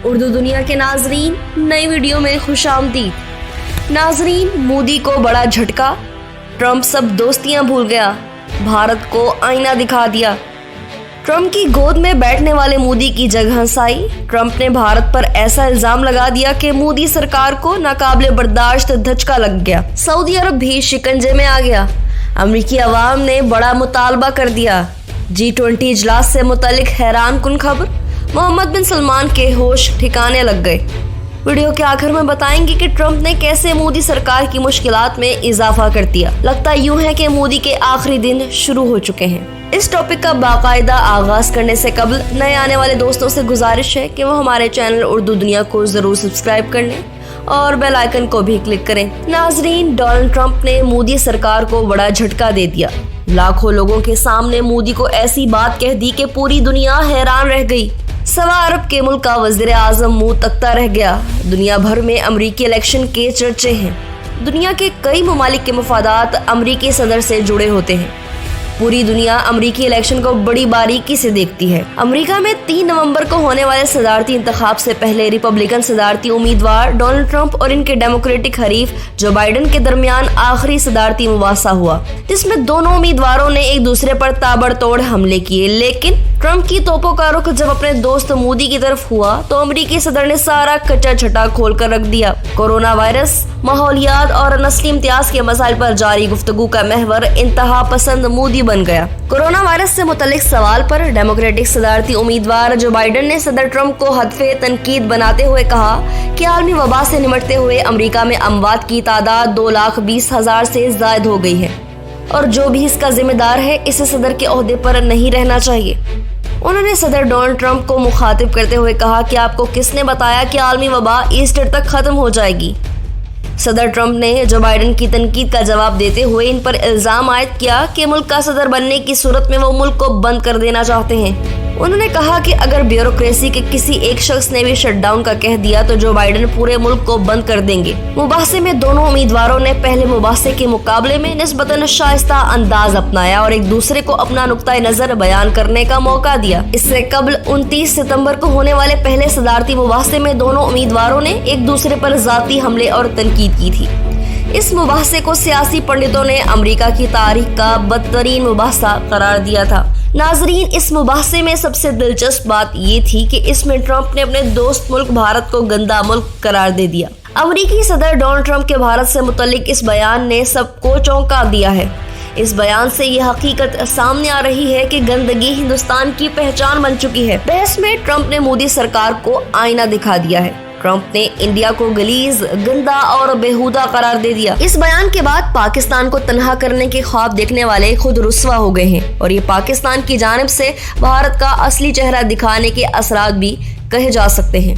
اردو دنیا کے ناظرین، نئی ویڈیو میں خوش آمدید۔ ناظرین، مودی کو بڑا جھٹکا، ٹرمپ سب دوستیاں بھول گیا، بھارت کو آئینہ دکھا دیا۔ ٹرمپ کی گود میں بیٹھنے والے مودی کی جگہ ہنسائی۔ ٹرمپ نے بھارت پر ایسا الزام لگا دیا کہ مودی سرکار کو ناقابل برداشت دھچکا لگ گیا۔ سعودی عرب بھی شکنجے میں آ گیا۔ امریکی عوام نے بڑا مطالبہ کر دیا۔ G20 اجلاس سے متعلق حیران کن خبر، محمد بن سلمان کے ہوش ٹھکانے لگ گئے۔ ویڈیو کے آخر میں بتائیں گے کہ ٹرمپ نے کیسے مودی سرکار کی مشکلات میں اضافہ کر دیا۔ لگتا یوں ہے کہ مودی کے آخری دن شروع ہو چکے ہیں۔ اس ٹاپک کا باقاعدہ آغاز کرنے سے قبل نئے آنے والے دوستوں سے گزارش ہے کہ وہ ہمارے چینل اردو دنیا کو ضرور سبسکرائب کر لیں اور بیل آئیکن کو بھی کلک کریں۔ ناظرین، ڈونلڈ ٹرمپ نے مودی سرکار کو بڑا جھٹکا دے دیا۔ لاکھوں لوگوں کے سامنے مودی کو ایسی بات کہہ دی کہ پوری دنیا حیران رہ گئی۔ سوا عرب کے ملک کا وزیر اعظم منہ تکتا رہ گیا۔ دنیا بھر میں امریکی الیکشن کے چرچے ہیں۔ دنیا کے کئی ممالک کے مفادات امریکی صدر سے جڑے ہوتے ہیں۔ پوری دنیا امریکی الیکشن کو بڑی باریکی سے دیکھتی ہے۔ امریکہ میں 3 نومبر کو ہونے والے صدارتی انتخاب سے پہلے ریپبلکن صدارتی امیدوار ڈونلڈ ٹرمپ اور ان کے ڈیموکریٹک حریف جو بائیڈن کے درمیان آخری صدارتی مباحثہ ہوا، جس میں دونوں امیدواروں نے ایک دوسرے پر تابڑتوڑ حملے کیے۔ لیکن ٹرمپ کی توپوں کا رخ جب اپنے دوست مودی کی طرف ہوا تو امریکی صدر نے سارا کچا چھٹا کھول کر رکھ دیا۔ کورونا وائرس، ماحولیات اور نسلی امتیاز کے مسائل پر جاری گفتگو کا محور انتہا پسند مودی بن گیا۔ کورونا وائرس سے متعلق سوال پر ڈیموکریٹک صدارتی امیدوار جو بائیڈن نے صدر ٹرمپ کو ہدف تنقید بناتے ہوئے کہا کہ عالمی وبا سے نمٹتے ہوئے امریکہ میں اموات کی تعداد 2,20,000 سے زائد ہو گئی ہے اور جو بھی اس کا ذمہ دار ہے اسے صدر کے عہدے پر نہیں رہنا چاہیے۔ انہوں نے صدر ڈونلڈ ٹرمپ کو مخاطب کرتے ہوئے کہا کہ آپ کو کس نے بتایا کہ عالمی وبا ایسٹر تک ختم ہو جائے گی۔ صدر ٹرمپ نے جو بائیڈن کی تنقید کا جواب دیتے ہوئے ان پر الزام عائد کیا کہ ملک کا صدر بننے کی صورت میں وہ ملک کو بند کر دینا چاہتے ہیں۔ انہوں نے کہا کہ اگر بیوروکریسی کے کسی ایک شخص نے بھی شٹ ڈاؤن کا کہہ دیا تو جو بائیڈن پورے ملک کو بند کر دیں گے۔ مباحثے میں دونوں امیدواروں نے پہلے مباحثے کے مقابلے میں نسبتاً شائستہ انداز اپنایا اور ایک دوسرے کو اپنا نقطۂ نظر بیان کرنے کا موقع دیا۔ اس سے قبل 29 ستمبر کو ہونے والے پہلے صدارتی مباحثے میں دونوں امیدواروں نے ایک دوسرے پر ذاتی حملے اور تنقید کی تھی۔ اس مباحثے کو سیاسی پنڈتوں نے امریکہ کی تاریخ کا بدترین مباحثہ قرار دیا تھا۔ ناظرین، اس مباحثے میں سب سے دلچسپ بات یہ تھی کہ اس میں ٹرمپ نے اپنے دوست ملک بھارت کو گندا ملک قرار دے دیا۔ امریکی صدر ڈونلڈ ٹرمپ کے بھارت سے متعلق اس بیان نے سب کو چونکا دیا ہے۔ اس بیان سے یہ حقیقت سامنے آ رہی ہے کہ گندگی ہندوستان کی پہچان بن چکی ہے۔ بحث میں ٹرمپ نے مودی سرکار کو آئینہ دکھا دیا ہے۔ ٹرمپ نے انڈیا کو غلیظ، گندا اور بیہودہ قرار دے دیا۔ اس بیان کے بعد پاکستان کو تنہا کرنے کے خواب دیکھنے والے خود رسوا ہو گئے ہیں اور یہ پاکستان کی جانب سے بھارت کا اصلی چہرہ دکھانے کے اثرات بھی کہے جا سکتے ہیں۔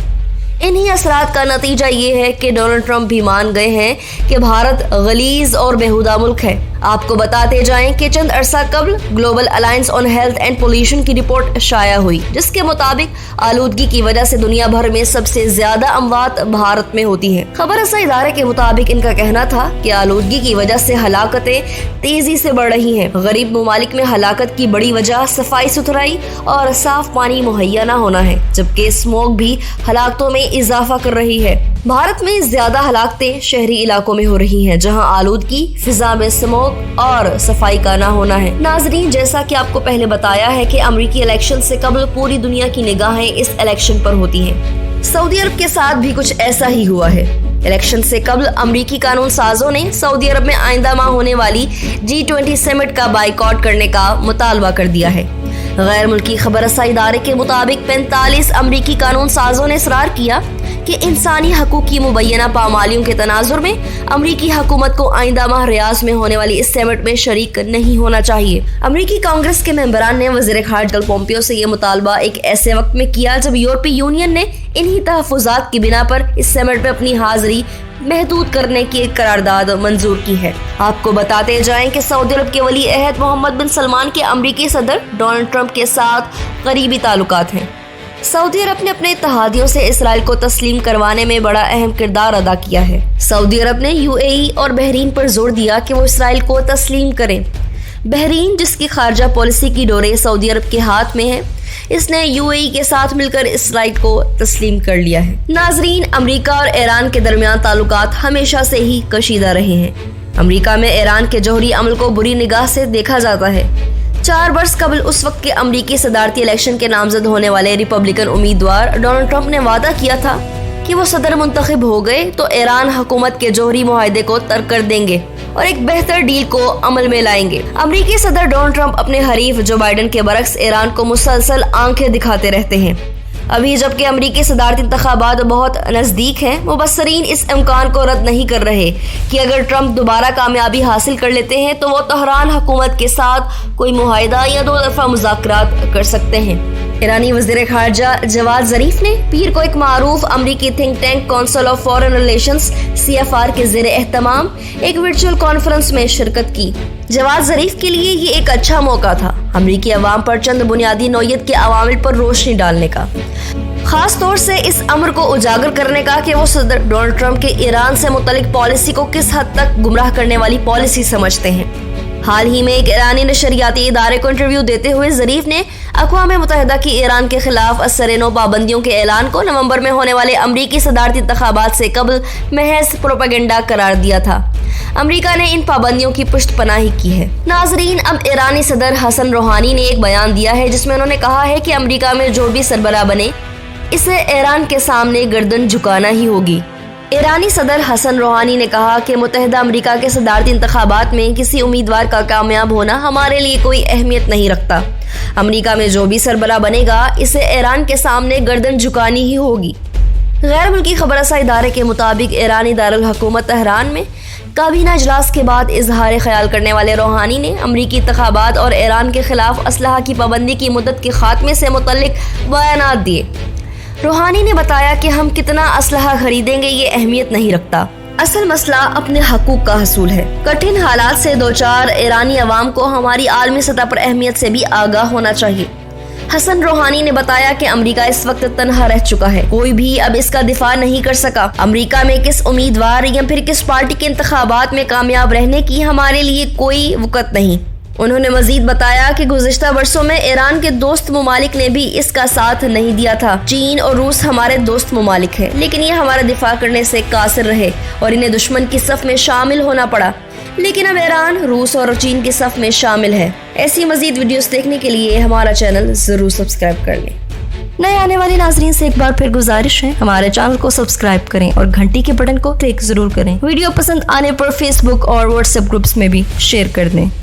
انہی اثرات کا نتیجہ یہ ہے کہ ڈونلڈ ٹرمپ بھی مان گئے ہیں کہ بھارت غلیظ اور بیہودہ ملک ہے۔ آپ کو بتاتے جائیں کہ چند عرصہ قبل global alliance on health and pollution کی رپورٹ شائع ہوئی، جس کے مطابق آلودگی کی وجہ سے دنیا بھر میں سب سے زیادہ اموات بھارت میں ہوتی ہیں۔ خبر رساں ادارے کے مطابق ان کا کہنا تھا کہ آلودگی کی وجہ سے ہلاکتیں تیزی سے بڑھ رہی ہیں۔ غریب ممالک میں ہلاکت کی بڑی وجہ صفائی ستھرائی اور صاف پانی مہیا نہ ہونا ہے، جبکہ اسموگ بھی ہلاکتوں میں اضافہ کر رہی ہے۔ بھارت میں زیادہ ہلاکتیں شہری علاقوں میں ہو رہی ہیں، جہاں آلودگی، فضا میں اسموگ اور صفائی کا نہ ہونا ہے۔ ناظرین، جیسا کہ آپ کو پہلے بتایا ہے کہ امریکی الیکشن سے قبل پوری دنیا کی نگاہیں اس الیکشن پر ہوتی ہیں۔ سعودی عرب کے ساتھ بھی کچھ ایسا ہی ہوا ہے۔ الیکشن سے قبل امریکی قانون سازوں نے سعودی عرب میں آئندہ ماہ ہونے والی G20 سمٹ کا بائیکاٹ کرنے کا مطالبہ کر دیا ہے۔ غیر ملکی خبر رساں ادارے کے مطابق 45 امریکی قانون سازوں نے اصرار کیا کہ انسانی حقوق کی مبینہ پامالیوں کے تناظر میں امریکی حکومت کو آئندہ ماہ ریاض میں ہونے والی اس سمٹ میں شریک نہیں ہونا چاہیے۔ امریکی کانگریس کے ممبران نے وزیر خارجہ پومپیو سے یہ مطالبہ ایک ایسے وقت میں کیا جب یورپی یونین نے انہی تحفظات کی بنا پر اس سمٹ میں اپنی حاضری محدود کرنے کی ایک قرارداد منظور کی ہے۔ آپ کو بتاتے جائیں کہ سعودی عرب کے ولی عہد محمد بن سلمان کے امریکی صدر ڈونلڈ ٹرمپ کے ساتھ قریبی تعلقات ہیں۔ سعودی عرب نے اپنے اتحادیوں سے اسرائیل کو تسلیم کروانے میں بڑا اہم کردار ادا کیا ہے۔ سعودی عرب نے UAE اور بحرین پر زور دیا کہ وہ اسرائیل کو تسلیم کریں۔ بحرین، جس کی خارجہ پالیسی کی ڈوریں سعودی عرب کے ہاتھ میں ہے، اس نے UAE کے ساتھ مل کر اس رائٹ کو تسلیم کر لیا ہے۔ ناظرین، امریکہ اور ایران کے درمیان تعلقات ہمیشہ سے ہی کشیدہ رہے ہیں۔ امریکہ میں ایران کے جوہری عمل کو بری نگاہ سے دیکھا جاتا ہے۔ 4 برس قبل اس وقت کے امریکی صدارتی الیکشن کے نامزد ہونے والے ریپبلکن امیدوار ڈونلڈ ٹرمپ نے وعدہ کیا تھا کہ وہ صدر منتخب ہو گئے تو ایران حکومت کے جوہری معاہدے کو ترک کر دیں گے اور ایک بہتر ڈیل کو عمل میں لائیں گے۔ امریکی صدر ڈونلڈ ٹرمپ اپنے حریف جو بائیڈن کے برعکس ایران کو مسلسل آنکھیں دکھاتے رہتے ہیں۔ ابھی جبکہ امریکی صدارتی انتخابات بہت نزدیک ہیں، مبصرین اس امکان کو رد نہیں کر رہے کہ اگر ٹرمپ دوبارہ کامیابی حاصل کر لیتے ہیں تو وہ تہران حکومت کے ساتھ کوئی معاہدہ یا 2 طرفہ مذاکرات کر سکتے ہیں۔ ایرانی وزیر خارجہ جواد ظریف نے پیر کو ایک معروف امریکی think tank council of foreign relations CFR کے زیر اہتمام ایک ورچوئل کانفرنس میں شرکت کی۔ جواد ظریف کے لیے یہ ایک اچھا موقع تھا امریکی عوام پر چند بنیادی نوعیت کے عوامل پر روشنی ڈالنے کا، خاص طور سے اس امر کو اجاگر کرنے کا کہ وہ صدر ڈونلڈ ٹرمپ کے ایران سے متعلق پالیسی کو کس حد تک گمراہ کرنے والی پالیسی سمجھتے ہیں۔ حال ہی میں ایک ایرانی نشریاتی ادارے کو انٹرویو دیتے ہوئے ظریف نے اقوام متحدہ کی ایران کے خلاف اثر-نو پابندیوں کے اعلان کو نومبر میں ہونے والے امریکی صدارتی انتخابات سے قبل محض پروپیگنڈا قرار دیا تھا۔ امریکہ نے ان پابندیوں کی پشت پناہی کی ہے۔ ناظرین، اب ایرانی صدر حسن روحانی نے ایک بیان دیا ہے جس میں انہوں نے کہا ہے کہ امریکہ میں جو بھی سربراہ بنے اسے ایران کے سامنے گردن جھکانا ہی ہوگی۔ ایرانی صدر حسن روحانی نے کہا کہ متحدہ امریکہ کے صدارتی انتخابات میں کسی امیدوار کا کامیاب ہونا ہمارے لیے کوئی اہمیت نہیں رکھتا۔ امریکہ میں جو بھی سربراہ بنے گا اسے ایران کے سامنے گردن جھکانی ہی ہوگی۔ غیر ملکی خبر رساں ادارے کے مطابق ایرانی دارالحکومت تہران میں کابینہ اجلاس کے بعد اظہار خیال کرنے والے روحانی نے امریکی انتخابات اور ایران کے خلاف اسلحہ کی پابندی کی مدت کے خاتمے سے متعلق بیانات دیے۔ روحانی نے بتایا کہ ہم کتنا اسلحہ خریدیں گے یہ اہمیت نہیں رکھتا، اصل مسئلہ اپنے حقوق کا حصول ہے۔ کٹھن حالات سے دوچار ایرانی عوام کو ہماری عالمی سطح پر اہمیت سے بھی آگاہ ہونا چاہیے۔ حسن روحانی نے بتایا کہ امریکہ اس وقت تنہا رہ چکا ہے، کوئی بھی اب اس کا دفاع نہیں کر سکا۔ امریکہ میں کس امیدوار یا پھر کس پارٹی کے انتخابات میں کامیاب رہنے کی ہمارے لیے کوئی وقت نہیں۔ انہوں نے مزید بتایا کہ گزشتہ برسوں میں ایران کے دوست ممالک نے بھی اس کا ساتھ نہیں دیا تھا۔ چین اور روس ہمارے دوست ممالک ہیں، لیکن یہ ہمارا دفاع کرنے سے قاصر رہے اور انہیں دشمن کی صف میں شامل ہونا پڑا، لیکن اب ایران روس اور چین کی صف میں شامل ہے۔ ایسی مزید ویڈیوز دیکھنے کے لیے ہمارا چینل ضرور سبسکرائب کر لیں۔ نئے آنے والے ناظرین سے ایک بار پھر گزارش ہے ہمارے چینل کو سبسکرائب کریں اور گھنٹی کے بٹن کو کلک ضرور کریں۔ ویڈیو پسند آنے پر فیس بک اور واٹس ایپ گروپس میں بھی شیئر کر دیں۔